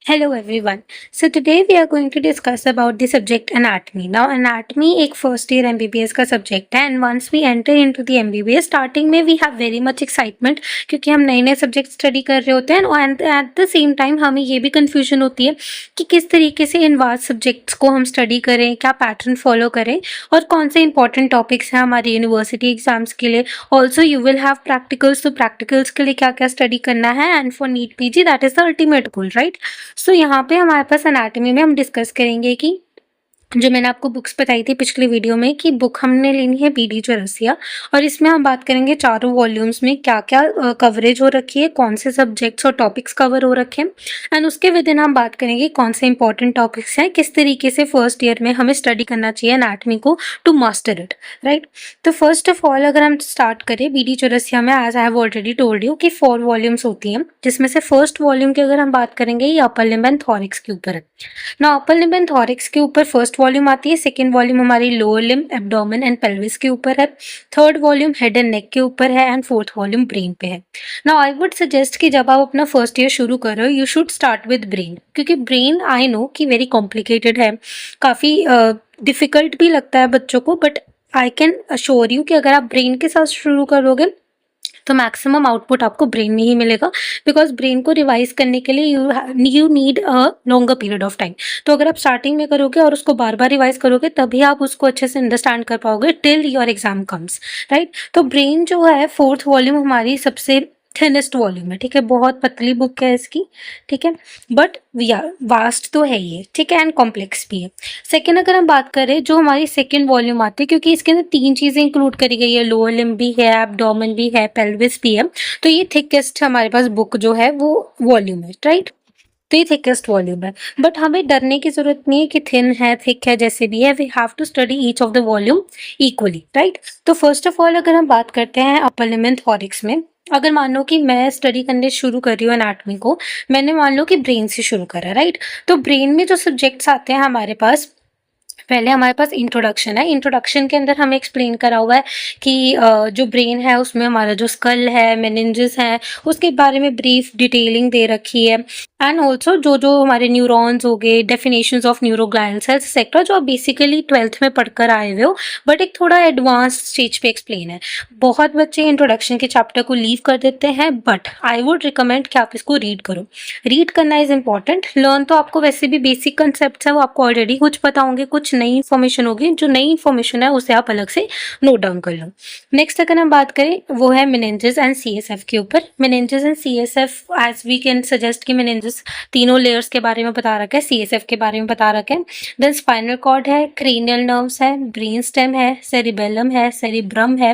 Hello everyone. So today we are going to discuss about the subject anatomy. Now anatomy एक first year MBBS का subject है and once we enter into the MBBS starting में we have very much excitement क्योंकि हम नए नए subject study कर रहे होते हैं and at the same time हमें ये भी confusion होती है कि किस तरीके से इन vast subjects को हम study करें, क्या pattern follow करें और कौन से important topics हैं हमारे university exams के लिए. Also you will have practicals, तो practicals के लिए क्या क्या study करना है and for NEET PG that is the ultimate goal, right? सो यहाँ पे हमारे पास एनाटॉमी में हम डिस्कस करेंगे कि जो मैंने आपको बुक्स बताई थी पिछले वीडियो में कि बुक हमने लेनी है BD चौरसिया और इसमें हम बात करेंगे चारों वॉल्यूम्स में क्या क्या कवरेज हो रखी है, कौन से सब्जेक्ट्स और टॉपिक्स कवर हो रखे हैं एंड उसके विद इन हम बात करेंगे कौन से इंपॉर्टेंट टॉपिक्स हैं, किस तरीके से फर्स्ट ईयर में हमें स्टडी करना चाहिए एनाटॉमी को टू मास्टर इट, राइट. तो फर्स्ट ऑफ ऑल अगर हम स्टार्ट करें BD चौरसिया में, as I have already told you कि 4 वॉल्यूम्स होती हैं जिसमें से फर्स्ट वॉल्यूम की अगर हम बात करेंगे ये अपर लिम्ब एंड थॉरिक्स के ऊपर है. ना अपर लिम्ब एंड थॉरिक्स के ऊपर फर्स्ट वॉल्यूम आती है, सेकेंड वॉल्यूम हमारी lower limb, abdomen and pelvis के ऊपर है, third volume head and neck के ऊपर है एंड फोर्थ वॉल्यूम ब्रेन पे है. नाउ आई वुड सजेस्ट कि जब आप अपना फर्स्ट ईयर शुरू कर रहे हो you should start with brain, क्योंकि ब्रेन आई नो कि वेरी कॉम्प्लिकेटेड है, काफ़ी डिफिकल्ट भी लगता है बच्चों को, but I can assure you कि अगर आप ब्रेन के साथ शुरू करोगे तो मैक्सिमम आउटपुट आपको ब्रेन में ही मिलेगा, बिकॉज ब्रेन को रिवाइज करने के लिए you need a longer period of time. तो अगर आप स्टार्टिंग में करोगे और उसको बार बार रिवाइज करोगे तभी आप उसको अच्छे से अंडरस्टैंड कर पाओगे till your exam comes, right. तो ब्रेन जो है फोर्थ वॉल्यूम हमारी सबसे थिनेस्ट वॉल्यूम है, ठीक है, बहुत पतली बुक है इसकी, ठीक है, बट वास्ट तो है ये, ठीक है, एंड कॉम्प्लेक्स भी है. सेकेंड अगर हम बात करें जो हमारी सेकेंड वॉल्यूम आती है, क्योंकि इसके अंदर 3 चीज़ें इंक्लूड करी गई है, लोअर लिम्ब भी है, एब्डोमेन भी है, पेल्विस भी है, तो ये थिकेस्ट हमारे पास बुक जो है वो वॉल्यूम है, राइट. तो ये थिकेस्ट वॉल्यूम है, बट हमें डरने की जरूरत नहीं है कि थिन है थिक है जैसे भी है, we have to study each of the volume equally, right. तो फर्स्ट ऑफ ऑल अगर हम बात करते हैं अपर लिम्ब एंड थॉरिक्स में, अगर मान लो कि मैं स्टडी करने शुरू कर रही हूँ एनाटॉमी को, मैंने मान लो कि ब्रेन से शुरू करा, राइट. तो ब्रेन में जो सब्जेक्ट्स आते हैं हमारे पास, पहले हमारे पास इंट्रोडक्शन है. इंट्रोडक्शन के अंदर हमें एक्सप्लेन करा हुआ है कि जो ब्रेन है उसमें हमारा जो स्कल है, मेनिंजेस है, उसके बारे में ब्रीफ डिटेलिंग दे रखी है एंड ऑल्सो जो जो हमारे न्यूरॉन्स हो गए, डेफिनेशंस ऑफ न्यूरोग्लाइल सेल्स एक्सेट्रा, जो आप बेसिकली 12th में पढ़कर आए हुए हो, बट एक थोड़ा एडवांस स्टेज पे एक्सप्लेन है. बहुत बच्चे इंट्रोडक्शन के चैप्टर को लीव कर देते हैं, बट आई वुड रिकमेंड कि आप इसको रीड करो. रीड करना इज इम्पॉर्टेंट. लर्न तो आपको वैसे भी बेसिक कंसेप्ट है वो आपको ऑलरेडी कुछ पता होंगे, कुछ नई इन्फॉर्मेशन होगी, जो नई इन्फॉर्मेशन है उसे आप अलग से नोट डाउन कर लो. नेक्स्ट अगर हम बात करें वो है मेनिंजेस एंड CSF के ऊपर. Meninges and CSF as we can suggest कि मेनिंजेस तीनों लेयर्स के बारे में बता रखा है, CSF के बारे में बता रखा है. देन स्पाइनल कॉर्ड है, क्रेनियल नर्व्स है, ब्रेन स्टेम है, सेरिबेलम है, सेरिब्रम है,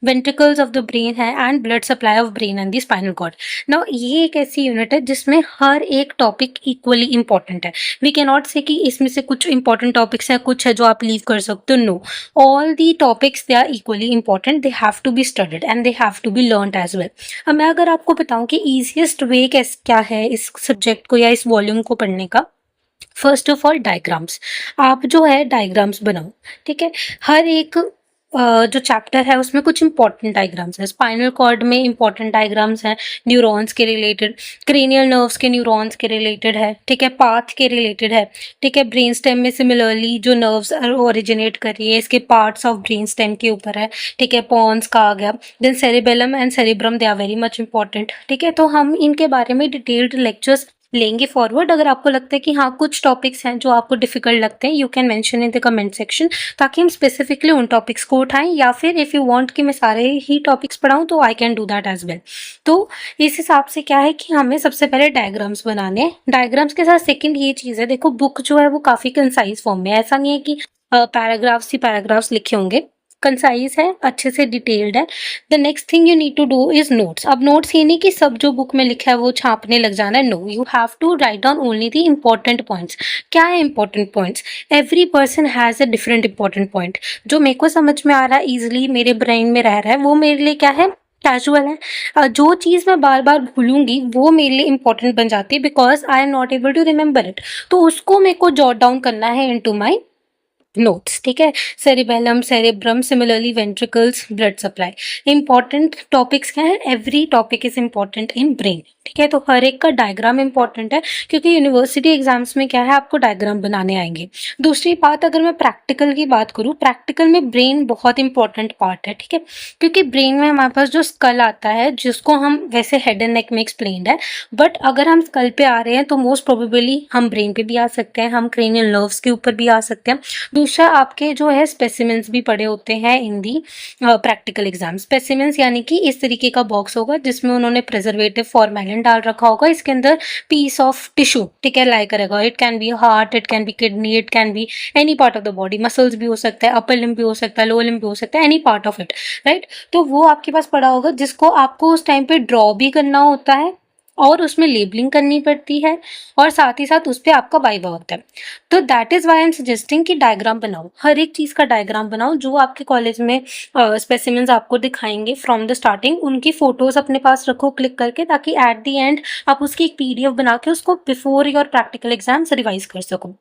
वेंट्रिकल्स ऑफ द ब्रेन है and blood supply of brain and the spinal cord. Now ये एक ऐसी यूनिट है जिसमें हर एक टॉपिक इक्वली इंपॉर्टेंट है. वी कैन नॉट से कि इसमें से कुछ इंपॉर्टेंट टॉपिक्स हैं, कुछ है जो आप लीव कर सकते हो. No, all the topics they are equally important, they have to be studied and they have to be learned as well. अब मैं अगर आपको बताऊं कि ईजिएस्ट वे क्या है इस सब्जेक्ट को या इस वॉल्यूम को पढ़ने का, फर्स्ट ऑफ ऑल डायग्राम्स. आप जो है डायग्राम्स बनाओ, ठीक है. हर एक जो चैप्टर है उसमें कुछ इंपॉर्टेंट डायग्राम्स है. स्पाइनल कॉर्ड में इंपॉर्टेंट डायग्राम्स हैं न्यूरॉन्स के रिलेटेड, क्रेनियल नर्व्स के न्यूरॉन्स के रिलेटेड है, ठीक है, पाथ के रिलेटेड है, ठीक है. ब्रेन स्टेम में सिमिलरली जो नर्व्स ओरिजिनेट कर रही है इसके पार्ट्स ऑफ ब्रेन स्टेम के ऊपर है, ठीक है, पॉन्स का आ गया. Then cerebellum and cerebrum they are very much important, ठीक है. तो हम इनके बारे में डिटेल्ड लेक्चर्स लेंगे फॉरवर्ड. अगर आपको लगता है कि हाँ कुछ टॉपिक्स हैं जो आपको डिफिकल्ट लगते हैं, you can mention in the comment section, ताकि हम स्पेसिफिकली उन टॉपिक्स को उठाएं, या फिर इफ़ यू वांट कि मैं सारे ही टॉपिक्स पढ़ाऊं तो I can do that as well. तो इस हिसाब से क्या है कि हमें सबसे पहले डायग्राम्स बनाने हैं. डायग्राम्स के साथ सेकेंड ये चीज़ है, देखो बुक जो है वो काफ़ी कंसाइज फॉर्म में है, ऐसा नहीं है कि पैराग्राफ्स ही पैराग्राफ्स लिखे होंगे, कंसाइज है, अच्छे से डिटेल्ड है. The next thing you need to do is notes. अब नोट्स ये नहीं कि सब जो बुक में लिखा है वो छापने लग जाना है, no, you have to write down only the important points. क्या है important points? Every person has a different important point. जो मेरे को समझ में आ रहा है, ईजिली मेरे ब्रेन में रह रहा है, वो मेरे लिए क्या है, कैजुअल है. जो चीज़ मैं बार बार भूलूंगी वो मेरे लिए इंपॉर्टेंट बन जाती है, because I am not able to remember it. तो उसको मेरे को जॉट डाउन करना है इन टू माई नोट्स, ठीक है। Cerebellum, cerebrum, similarly ventricles, blood supply. Important topics क्या है? Every topic is important in brain, ठीक है। तो हर एक का डायग्राम इंपॉर्टेंट है, क्योंकि यूनिवर्सिटी एग्जाम्स में क्या है, आपको डायग्राम बनाने आएंगे। दूसरी बात, अगर मैं प्रैक्टिकल की बात करूँ, प्रैक्टिकल में ब्रेन बहुत इंपॉर्टेंट पार्ट है, ठीक है। क्योंकि ब्रेन में हमारे पास जो स्कल आता है, जिसको हम वैसे हेड एंड नेक में एक्सप्लेन्ड है, बट अगर हम स्कल पे आ रहे हैं तो मोस्ट प्रोबेबली हम ब्रेन पे भी आ सकते हैं, हम क्रेनियल नर्व्स के ऊपर भी आ सकते हैं। दूसरा, आपके जो है स्पेसिमेंस भी पड़े होते हैं इन दी प्रैक्टिकल एग्जाम। स्पेसिमेंस यानी कि इस तरीके का बॉक्स होगा जिसमें उन्होंने प्रिजर्वेटिव फॉर्मेलिन डाल रखा होगा, इसके अंदर पीस ऑफ टिश्यू, ठीक है, लाई करेगा। It can be heart, it can be kidney, it can be any part of the body, muscles भी हो सकता है, अपर लिम्ब भी हो सकता है, लोअर लिम्ब भी हो सकता है, any part of it, right. तो वो आपके पास पड़ा होगा, जिसको आपको उस टाइम पे ड्रॉ भी करना होता है और उसमें लेबलिंग करनी पड़ती है, और साथ ही साथ उस पे आपका वाइवा होता है। तो that is why I am suggesting कि डायग्राम बनाओ, हर एक चीज का डायग्राम बनाओ। जो आपके कॉलेज में स्पेसिमेंस आपको दिखाएंगे फ्रॉम द स्टार्टिंग, उनकी फोटोज अपने पास रखो क्लिक करके, ताकि एट द एंड आप उसकी एक पीडीएफ बना के उसको before your practical exams revise कर सको।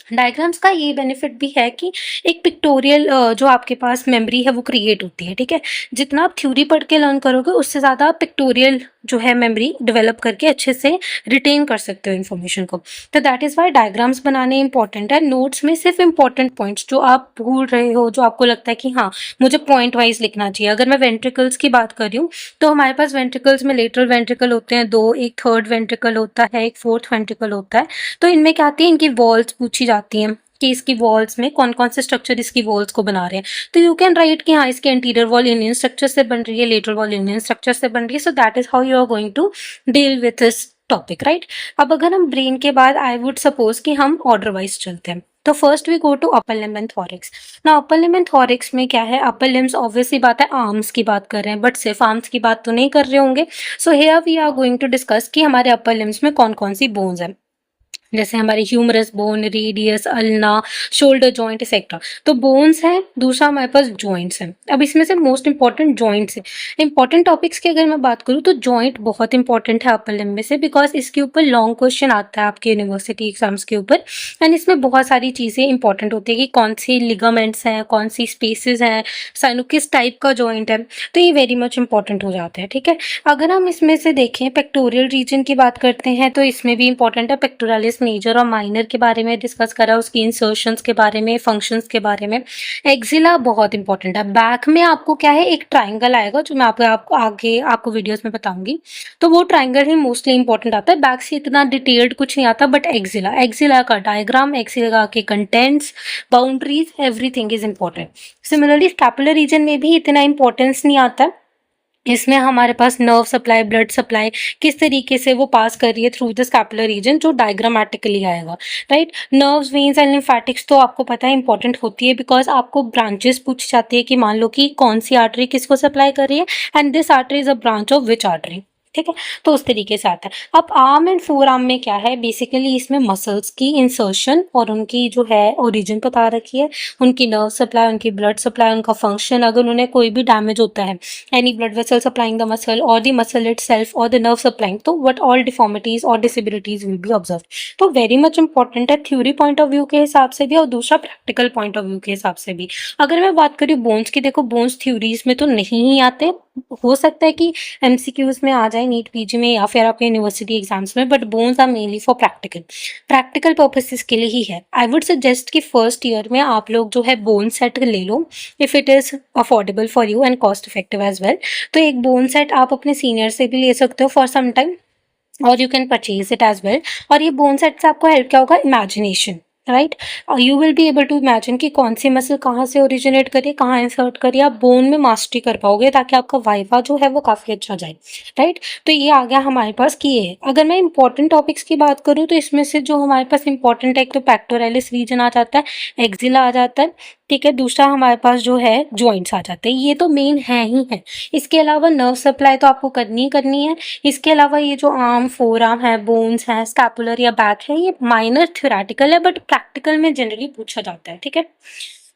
डायग्राम्स का ये बेनिफिट भी है कि एक पिक्टोरियल जो आपके पास मेमोरी है वो क्रिएट होती है, ठीक है। जितना आप थ्योरी पढ़ के लर्न करोगे, उससे ज़्यादा आप पिक्टोरियल जो है मेमोरी डेवलप करके अच्छे से रिटेन कर सकते हो इन्फॉर्मेशन को। तो दैट इज़ वाई डायग्राम्स बनाने इंपॉर्टेंट है। नोट्स में सिर्फ इंपॉर्टेंट पॉइंट्स जो आप भूल रहे हो, जो आपको लगता है कि हाँ मुझे पॉइंट वाइज लिखना चाहिए। अगर मैं वेंट्रिकल्स की बात कर रही हूँ, तो हमारे पास वेंट्रिकल्स में लेटरल वेंट्रिकल होते हैं दो, एक थर्ड वेंट्रिकल होता है, एक फोर्थ वेंट्रिकल होता है। तो इनमें क्या आती है, इनकी वॉल्स पूछी जाती हैं कि इसकी वॉल्स में कौन कौन से स्ट्रक्चर इसकी वॉल्स को बना रहे हैं। तो यू कैन राइट कि हाँ इसके एंटीरियर वॉल यूनियन स्ट्रक्चर से बन रही है, लेटरल वॉल यूनियन स्ट्रक्चर से बन रही है। So that is how you are going to deal with this topic, right. अब अगर हम ब्रेन के बाद आई वुड सपोज कि हम ऑर्डर वाइज चलते हैं, तो first we go to upper limb and thorax. ना अपर लिम्ब एंड थॉरिक्स में क्या है, अपर लिम्स ऑब्वियसली बात है आर्म्स की बात कर रहे हैं, बट सिर्फ आर्म्स की बात तो नहीं कर रहे होंगे। So here we are going to discuss कि हमारे अपर लिम्स में कौन कौन सी बोन्स हैं, जैसे हमारी humerus bone, radius, ulna, shoulder joint etcetera. तो बोन्स हैं, दूसरा हमारे पास जॉइंट्स हैं। अब इसमें से मोस्ट इंपॉर्टेंट जॉइंट्स है। इंपॉर्टेंट टॉपिक्स की अगर मैं बात करूँ तो जॉइंट बहुत इंपॉर्टेंट है अपर लिम्ब में से, बिकॉज इसके ऊपर लॉन्ग क्वेश्चन आता है आपके यूनिवर्सिटी एग्जाम्स के ऊपर, एंड इसमें बहुत सारी चीज़ें इंपॉर्टेंट होती है कि कौन सी लिगामेंट्स हैं, कौन सी स्पेसिस हैं, साइनो किस टाइप का जॉइंट है। तो ये वेरी मच इंपॉर्टेंट हो जाते हैं, ठीक है। अगर हम इसमें से देखें पेक्टोरियल रीजन की बात करते हैं, तो इसमें भी इंपॉर्टेंट है। पेक्टोरालिस मेजर और माइनर के बारे में डिस्कस करा, उसकी इंसर्शंस के बारे में, फंक्शंस के बारे में। एक्सिला बहुत इंपॉर्टेंट है। बैक में आपको क्या है, एक ट्राइंगल आएगा जो मैं आपको आगे आपको वीडियोस में बताऊंगी। तो वो ट्राइंगल ही मोस्टली इंपॉर्टेंट आता है, बैक से इतना डिटेल्ड कुछ नहीं आता। बट एक्सिला का डायग्राम, एक्सिला के contents, boundaries, everything is important. Similarly scapular region में भी इतना इंपॉर्टेंस नहीं आता। इसमें हमारे पास नर्व सप्लाई, ब्लड सप्लाई किस तरीके से वो पास कर रही है थ्रू द स्कैपुलर रीजन, जो डायग्रामेटिकली आएगा, right. Nerves, veins and lymphatics तो आपको पता है इंपॉर्टेंट होती है, बिकॉज आपको ब्रांचेस पूछ जाती है कि मान लो कि कौन सी आर्टरी किसको सप्लाई कर रही है, and this artery is a branch of which artery, ठीक है। तो उस तरीके से आता है। अब आर्म एंड फोर आर्म में क्या है, बेसिकली इसमें मसल्स की इंसर्शन और उनकी जो है ओरिजिन बता रखी है, उनकी नर्व सप्लाई, उनकी ब्लड सप्लाई, उनका फंक्शन, अगर उन्हें कोई भी डैमेज होता है, any blood vessel supplying the muscle or the muscle itself or the nerve supplying, तो what all deformities or disabilities will be observed। तो very much important है थ्योरी पॉइंट ऑफ व्यू के हिसाब से भी और दूसरा प्रैक्टिकल पॉइंट ऑफ व्यू के हिसाब से भी। अगर मैं बात करूँ बोन्स की, देखो बोन्स थ्योरीज में तो नहीं ही आते, हो सकता है कि एमसीक्यूज में आ जाए नीट पीजी में या फिर आपके यूनिवर्सिटी एग्जाम्स में, but bones are mainly for practical purposes के लिए ही है। आई वुड सजेस्ट कि फर्स्ट ईयर में आप लोग जो है बोन सेट ले लो, if it is affordable for you and cost effective as well. तो एक बोन सेट आप अपने सीनियर से भी ले सकते हो फॉर सम टाइम, और you can purchase it as well. और ये बोन सेट से आपको हेल्प क्या होगा, imagination, right. You will be able to imagine कि कौन सी मसल कहाँ से ओरिजिनेट करिए, कहाँ इंसर्ट करिए, आप बोन में मास्टरी कर पाओगे, ताकि आपका वाइवा जो है वो काफ़ी अच्छा जाए, राइट। तो ये आ गया हमारे पास कि ये। अगर मैं इंपॉर्टेंट टॉपिक्स की बात करूँ, तो इसमें से जो हमारे पास इंपॉर्टेंट है, एक तो पेक्टोरलिस रीजन आ जाता है, एक्सिला आ जाता है, ठीक है। दूसरा हमारे पास जो है जॉइंट्स आ जाते हैं, ये तो मेन है ही है। इसके अलावा नर्व सप्लाई तो आपको करनी ही करनी है। इसके अलावा ये जो आर्म, फोर आर्म है, बोन्स है, स्कैपुलर या बैक है, ये माइनर थ्योरेटिकल है, बट प्रैक्टिकल में जनरली पूछा जाता है, ठीक है।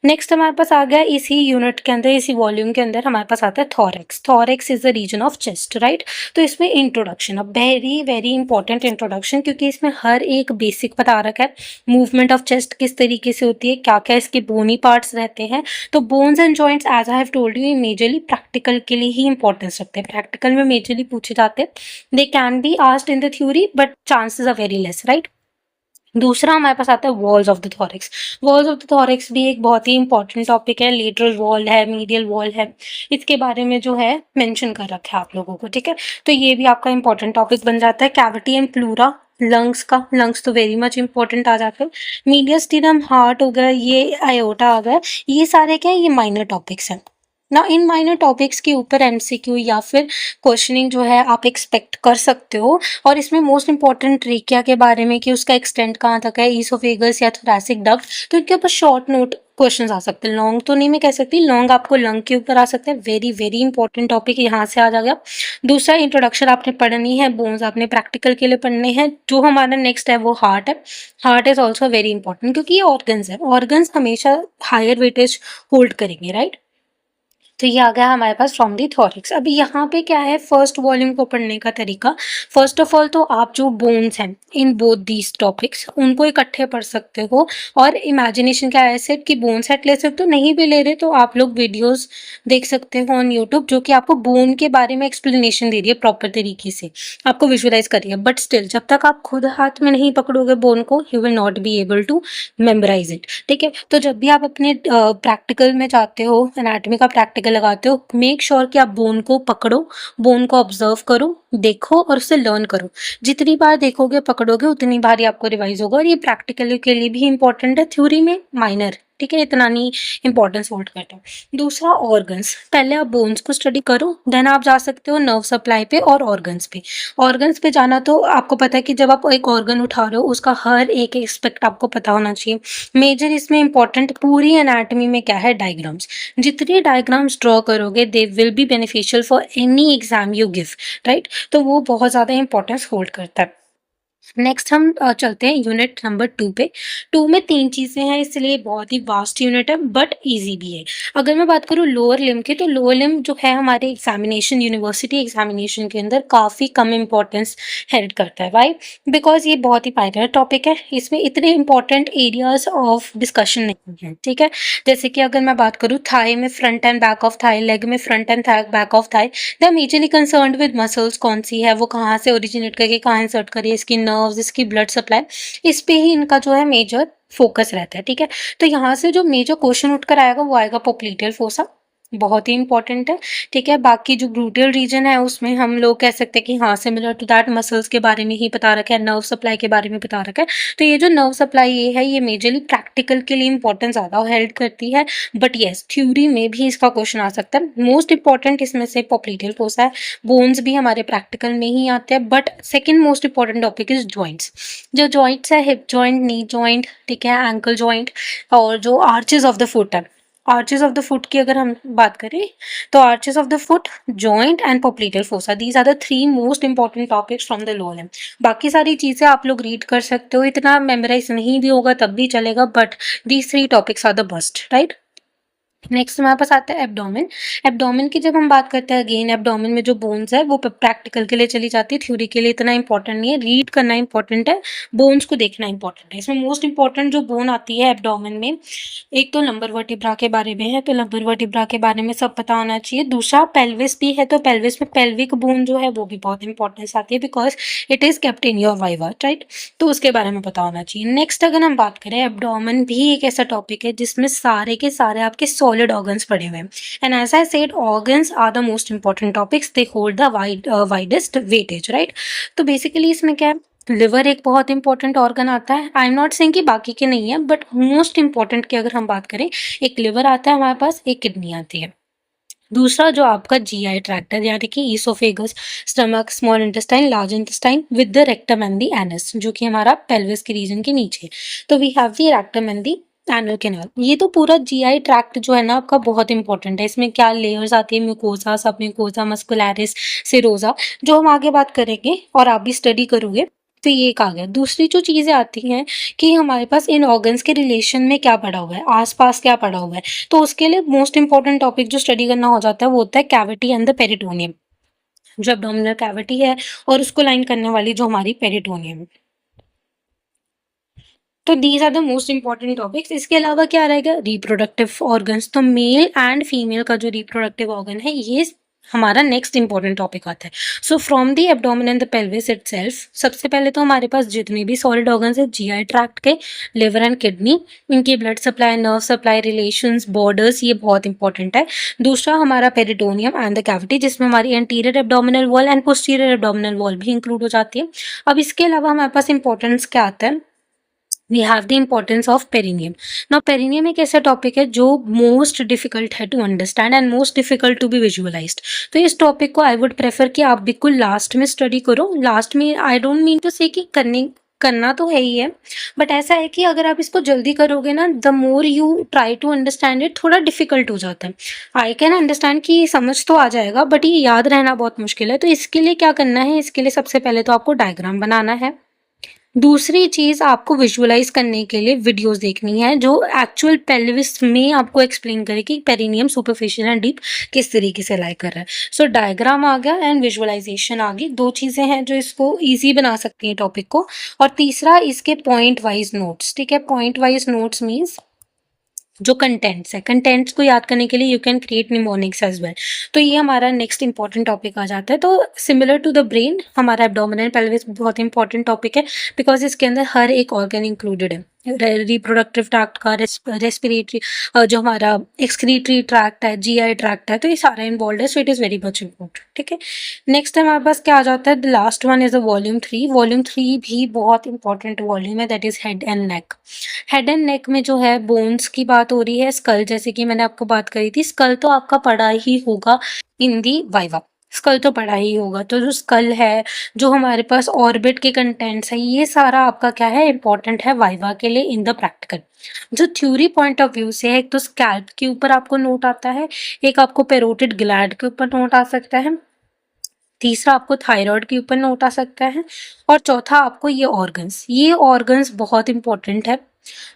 नेक्स्ट हमारे पास आ गया इसी यूनिट के अंदर, इसी वॉल्यूम के अंदर हमारे पास आता है thorax. Thorax is the region of chest, right. तो इसमें इंट्रोडक्शन, अब वेरी वेरी इंपॉर्टेंट इंट्रोडक्शन, क्योंकि इसमें हर एक बेसिक बता रखा है। मूवमेंट ऑफ चेस्ट किस तरीके से होती है, क्या क्या इसके बोनी पार्ट्स रहते हैं। तो bones and joints as I have told you, ये मेजरली प्रैक्टिकल के लिए ही इंपॉर्टेंस रखते हैं, प्रैक्टिकल में मेजरली पूछे जाते हैं। They can be asked in the theory but chances are very less, right. दूसरा हमारे पास आता है walls of the thorax. Walls of the thorax भी एक बहुत ही इंपॉर्टेंट टॉपिक है। लेटरल वॉल है, मीडियल वॉल है, इसके बारे में जो है मेंशन कर रखा है आप लोगों को, ठीक है। तो ये भी आपका इंपॉर्टेंट टॉपिक बन जाता है। कैविटी एंड प्लूरा, लंग्स का, लंग्स तो वेरी मच इंपॉर्टेंट आ जाते हैं। मीडियस्टिनम, हार्ट हो गया, ये आयोटा आ गया, ये सारे क्या है, ये माइनर टॉपिक्स हैं ना। इन माइनर टॉपिक्स के ऊपर एमसीक्यू या फिर क्वेश्चनिंग जो है आप एक्सपेक्ट कर सकते हो। और इसमें मोस्ट इंपॉर्टेंट ट्रेकिया के बारे में कि उसका एक्सटेंट कहाँ तक है, ईसोफेगस या थोरैसिक डक्ट, तो इनके ऊपर शॉर्ट नोट क्वेश्चंस आ सकते हैं। लॉन्ग तो नहीं मैं कह सकती, लॉन्ग आपको लंग के ऊपर आ सकते हैं। वेरी वेरी इंपॉर्टेंट टॉपिक यहाँ से आ जाएगा। दूसरा इंट्रोडक्शन आपने पढ़नी है, बोन्स आपने प्रैक्टिकल के लिए पढ़ने हैं। जो हमारा नेक्स्ट है वो हार्ट है। Heart is also very important क्योंकि ये ऑर्गन्स है, ऑर्गन्स हमेशा हायर वेटेज होल्ड करेंगे, राइट। तो ये आ गया हमारे पास फ्रॉम दी थॉरिक्स। अभी यहाँ पे क्या है, फर्स्ट वॉल्यूम को पढ़ने का तरीका। फर्स्ट ऑफ ऑल तो आप जो बोन्स हैं इन बोथ दीज टॉपिक्स उनको इकट्ठे पढ़ सकते हो। और इमेजिनेशन का एसेट कि बोन सेट ले सकते हो, नहीं भी ले रहे तो आप लोग वीडियोस देख सकते हो ऑन यूट्यूब जो कि आपको बोन के बारे में एक्सप्लेनेशन दे रही है प्रॉपर तरीके से, आपको विजुअलाइज कर रही है। बट स्टिल जब तक आप खुद हाथ में नहीं पकड़ोगे बोन को, you will not be able to memorise it, ठीक है। तो जब भी आप अपने प्रैक्टिकल में जाते हो, एनाटॉमी का प्रैक्टिकल लगाते हो, मेक श्योर कि आप बोन को पकड़ो, बोन को ऑब्जर्व करो, देखो और उससे लर्न करो। जितनी बार देखोगे पकड़ोगे उतनी बार ही आपको रिवाइज होगा। और ये प्रैक्टिकल के लिए भी इंपॉर्टेंट है, थ्योरी में माइनर, ठीक है, इतना नहीं इंपॉर्टेंस होल्ड करता है। दूसरा ऑर्गन्स, पहले आप बोन्स को स्टडी करो, देन आप जा सकते हो नर्व सप्लाई पे और ऑर्गन्स पे। ऑर्गन्स पे जाना तो आपको पता है कि जब आप एक ऑर्गन उठा रहे हो उसका हर एक एस्पेक्ट आपको पता होना चाहिए। मेजर इसमें इंपॉर्टेंट पूरी एनाटॉमी में क्या है, डायग्राम्स। जितने डायग्राम्स ड्रॉ करोगे they will be beneficial for any exam you give, right. तो वो बहुत ज़्यादा इंपॉर्टेंस होल्ड करता है। नेक्स्ट हम चलते हैं यूनिट नंबर 2 पे। 2 में 3 चीज़ें हैं, इसलिए बहुत ही वास्ट यूनिट है बट इजी भी है। अगर मैं बात करूँ लोअर लिम्ब की, तो लोअर लिम्ब जो है हमारे एग्जामिनेशन, यूनिवर्सिटी एग्जामिनेशन के अंदर काफ़ी कम इंपॉर्टेंस हेल्ड करता है। वाई? बिकॉज ये बहुत ही माइनर टॉपिक है, इसमें इतने इंपॉर्टेंट एरियाज ऑफ डिस्कशन नहीं है, ठीक है। जैसे कि अगर मैं बात करूँ थाई में front and back of thigh, leg में front and back of thigh, they are majorly concerned with muscles, कौन सी है वो, कहाँ से ओरिजिनेट करके कहाँ इंसर्ट करिए, इसकी नर्व्स, इसकी ब्लड सप्लाई, इस पे ही इनका जो है मेजर फोकस रहता है, ठीक है। तो यहाँ से जो मेजर क्वेश्चन उठकर आएगा वो आएगा पोप्लीटियल फोसा, बहुत ही इंपॉर्टेंट है, ठीक है। बाकी जो ग्लूटियल रीजन है उसमें हम लोग कह सकते हैं कि हाँ सिमिलर टू दैट मसल्स के बारे में ही बता रखा है, नर्व सप्लाई के बारे में बता रखा है। तो ये जो नर्व सप्लाई ये है, ये मेजरली प्रैक्टिकल के लिए इंपॉर्टेंस ज़्यादा हेल्ड करती है। बट येस थ्योरी में भी इसका क्वेश्चन आ सकता है। मोस्ट इंपॉर्टेंट इसमें से पोप्लीटियल फोसा है, बोन्स भी हमारे प्रैक्टिकल में ही आते हैं। But second most important topic is joints. जो जॉइंट्स है, हिप जॉइंट, नी जॉइंट, ठीक है, एंकल जॉइंट, और जो आर्चेज ऑफ द फुट है। आर्चेस ऑफ द फुट की अगर हम बात करें तो arches of the foot, joint and popliteal fossa, these are the 3 most important topics from the lower limb. बाकी सारी चीज़ें आप लोग रीड कर सकते हो, इतना मेमोराइज नहीं भी होगा तब भी चलेगा, but these 3 topics are the must, right. Next हमारे पास आता है एब्डोमेन। एब्डोमेन की जब हम बात करते हैं, अगेन एब्डोमेन में जो बोन्स है वो प्रैक्टिकल के लिए चली जाती है, थ्योरी के लिए इतना इंपॉर्टेंट नहीं है। रीड करना इंपॉर्टेंट है, बोन्स को देखना इंपॉर्टेंट है। इसमें मोस्ट इंपॉर्टेंट जो बोन आती है एब्डोमेन में, एक तो लंबर वर्टिब्रा के बारे में है, तो लंबर वर्टिब्रा के बारे में सब पता होना चाहिए। दूसरा पेल्विस भी है, तो पेल्विस में पेल्विक बोन जो है वो भी बहुत इंपॉर्टेंस आती है, because it is kept in your viva, right. तो उसके बारे में पता होना चाहिए। नेक्स्ट अगर हम बात करें, एब्डोमेन भी एक ऐसा टॉपिक है जिसमें सारे के सारे आपके सॉलिड ऑर्गन्स पड़े हुए हैं। And as I said organs are the most important topics, they hold the widest weightage, right. तो बेसिकली इसमें क्या है, लिवर एक बहुत इंपॉर्टेंट ऑर्गन आता है। आई एम नॉट सेइंग कि बाकी के नहीं है, बट मोस्ट इंपॉर्टेंट की अगर हम बात करें, एक लिवर आता है हमारे पास, एक किडनी आती है। दूसरा जो आपका जीआई ट्रैक्ट है, यानी कि oesophagus, stomach, small intestine, large intestine with the rectum and the anus, जो कि हमारा पेल्विस के रीजन के नीचे। तो we have the rectum and the anal canal. ये तो पूरा जीआई ट्रैक्ट जो है ना आपका बहुत इंपॉर्टेंट है। इसमें क्या लेयर्स आती है, म्यूकोसा, सब म्यूकोसा, मस्कुलैरिस, सिरोजा, जो हम आगे बात करेंगे और आप भी स्टडी करोगे। तो ये एक आ गया। दूसरी जो चीज़ें आती हैं कि हमारे पास इन ऑर्गन्स के रिलेशन में क्या पड़ा हुआ है, आस-पास क्या पड़ा हुआ है। तो उसके लिए मोस्ट इम्पोर्टेंट टॉपिक जो स्टडी करना हो जाता है वो होता है कैविटी एंड द पेरिटोनियम। जो एब्डोमिनल कैविटी है और उसको लाइन करने वाली जो हमारी पेरिटोनियम है। तो these are the most important topics. इसके अलावा क्या रहेगा, रिप्रोडक्टिव ऑर्गन्स। तो मेल एंड फीमेल का जो रिप्रोडक्टिव ऑर्गन है ये हमारा नेक्स्ट इंपॉर्टेंट टॉपिक आता है। So from the abdomen and the pelvis itself, सबसे पहले तो हमारे पास जितने भी सॉलिड ऑर्गन्स है जीआई ट्रैक्ट के, लिवर एंड किडनी, इनकी blood supply, nerve supply, relations, borders, ये बहुत इंपॉर्टेंट है। दूसरा हमारा पेरिटोनियम एंड द कैविटी, जिसमें हमारी anterior abdominal wall and posterior abdominal wall भी इंक्लूड हो जाती है। अब इसके अलावा हमारे पास इंपॉर्टेंस क्या आता है, we have the importance of perineum. Now perineum एक ऐसा टॉपिक है जो मोस्ट डिफिकल्ट है to understand and most difficult to be visualised. तो इस टॉपिक को आई वुड प्रेफर कि आप बिल्कुल लास्ट में स्टडी करो। लास्ट में आई डोंट मीन टू से कि करना तो है ही है, बट ऐसा है कि अगर आप इसको जल्दी करोगे ना, the more you try to understand it, थोड़ा डिफिकल्ट हो जाता है। आई कैन अंडरस्टैंड कि समझ तो आ जाएगा, बट ये याद रहना बहुत मुश्किल है। तो इसके लिए क्या करना है, इसके लिए सबसे पहले तो आपको डायग्राम बनाना है। दूसरी चीज़, आपको विजुअलाइज करने के लिए वीडियोस देखनी है जो एक्चुअल पेल्विस में आपको एक्सप्लेन करे कि पेरिनियम सुपरफिशियल एंड डीप किस तरीके से लाई कर रहा है। सो डायग्राम आ गया एंड विजुअलाइजेशन आ गई, दो चीज़ें हैं जो इसको ईजी बना सकती हैं टॉपिक को। और तीसरा इसके पॉइंट वाइज नोट्स। ठीक है, पॉइंट वाइज नोट्स मीन्स जो कंटेंट्स है, कंटेंट्स को याद करने के लिए you can create mnemonics as well. तो ये हमारा नेक्स्ट इंपॉर्टेंट टॉपिक आ जाता है। तो सिमिलर टू द ब्रेन, हमारा एब्डोमिनल पेल्विस बहुत इंपॉर्टेंट टॉपिक है बिकॉज इसके अंदर हर एक ऑर्गन इंक्लूडेड है। रिप्रोडक्टिव ट्रैक्ट का, रेस्पिरेटरी, जो हमारा एक्सक्रीटरी ट्रैक्ट है, जीआई ट्रैक्ट है, तो ये सारा इन्वॉल्व है। So it is very much important. ठीक है, नेक्स्ट हमारे पास क्या आ जाता है, the last one is the volume 3। Volume 3 भी बहुत इंपॉर्टेंट वॉल्यूम है, that is head and neck. Head and neck में जो है बोन्स की बात हो रही है, स्कल जैसे कि मैंने आपको बात करी थी, स्कल तो आपका पढ़ा ही होगा इन दी वाइवा, स्कल तो पढ़ा ही होगा। तो जो स्कल है, जो हमारे पास ऑर्बिट के कंटेंट्स है, ये सारा आपका क्या है, इंपॉर्टेंट है वाइवा के लिए इन द प्रैक्टिकल। जो थ्योरी पॉइंट ऑफ व्यू से है, एक तो स्कैल्प के ऊपर आपको नोट आता है, एक आपको पेरोटिड ग्लैंड के ऊपर नोट आ सकता है, तीसरा आपको थायराइड के ऊपर नोट आ सकता है, और चौथा आपको ये ऑर्गन्स बहुत इंपॉर्टेंट है।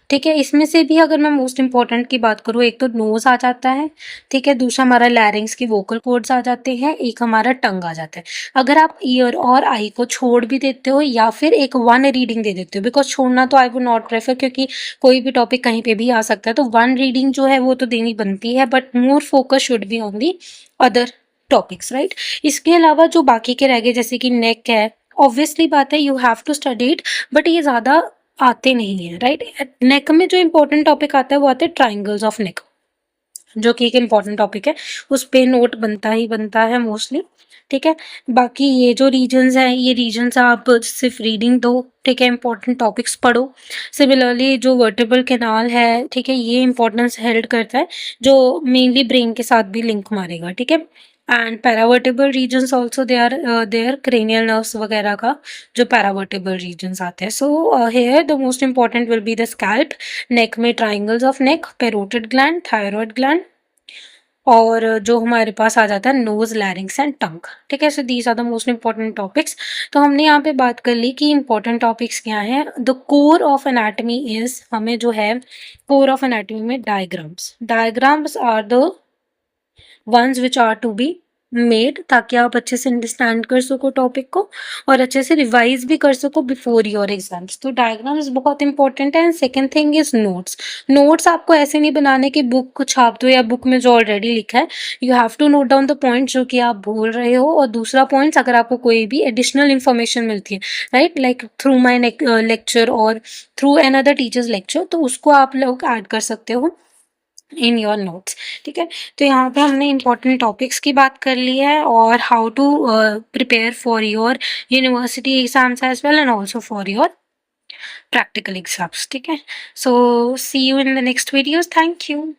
ठीक है, इसमें से भी अगर मैं मोस्ट इंपॉर्टेंट की बात करूँ, एक तो नोज आ जाता है। ठीक है, दूसरा हमारा लैरिंग्स की वोकल कॉर्ड्स आ जाते हैं, एक हमारा टंग आ जाता है। अगर आप ईयर और आई को छोड़ भी देते हो या फिर एक वन रीडिंग दे देते हो, बिकॉज छोड़ना तो आई वुड नॉट प्रेफर, क्योंकि कोई भी टॉपिक कहीं पे भी आ सकता है, तो वन रीडिंग जो है वो तो देनी बनती है, but more focus should be on the other topics, right. इसके अलावा जो बाकी के रह गए, जैसे कि नेक है, ऑब्वियसली बात है you have to study it, but ये ज़्यादा आते नहीं है, राइट। नेक में जो इंपॉर्टेंट टॉपिक आता है वो आते हैं ट्राइंगल्स ऑफ नेक, जो कि एक इंपॉर्टेंट टॉपिक है, उस पे नोट बनता ही बनता है मोस्टली। ठीक है, बाकी ये जो रीजन्स हैं, ये रीजन्स आप सिर्फ रीडिंग दो। ठीक है, इंपॉर्टेंट टॉपिक्स पढ़ो। सिमिलरली जो वर्टेब्रल कैनाल है, ठीक है, ये इंपॉर्टेंस हेल्ड करता है, जो मेनली ब्रेन के साथ भी लिंक मारेगा। ठीक है, and paravertebral regions also there cranial nerves वगैरह का जो पैरावर्टेबल रीजन्स आते हैं। So here the most important will be the scalp, neck में triangles of neck, parotid gland, thyroid gland, और जो हमारे पास आ जाता है नोज, लैरिंग्स एंड टंग। ठीक है, so these are the most important topics. तो हमने यहाँ पे बात कर ली कि इंपॉर्टेंट टॉपिक्स क्या हैं। The core of anatomy is, हमें जो है कोर ऑफ एनाटमी में diagrams are the ones which are to be made, ताकि आप अच्छे से अंडरस्टैंड कर सको टॉपिक को और अच्छे से रिवाइज भी कर सको बिफोर योर एग्जाम्स। तो डायग्राम्स बहुत इंपॉर्टेंट है। And second thing is notes आपको ऐसे नहीं बनाने कि बुक को छाप दो या बुक में जो ऑलरेडी लिखा है, you have to note down the points जो कि आप बोल रहे हो। और दूसरा पॉइंट्स, अगर आपको कोई भी एडिशनल इन्फॉर्मेशन मिलती है, right, like through my lecture और through another teacher's lecture, तो उसको आप लोग ऐड कर सकते हो इन योर नोट्स। ठीक है, तो यहाँ पे हमने इंपॉर्टेंट टॉपिक्स की बात कर ली है और how to prepare for your university exams as well and also for your practical exams. ठीक है, so see you in the next videos. Thank you.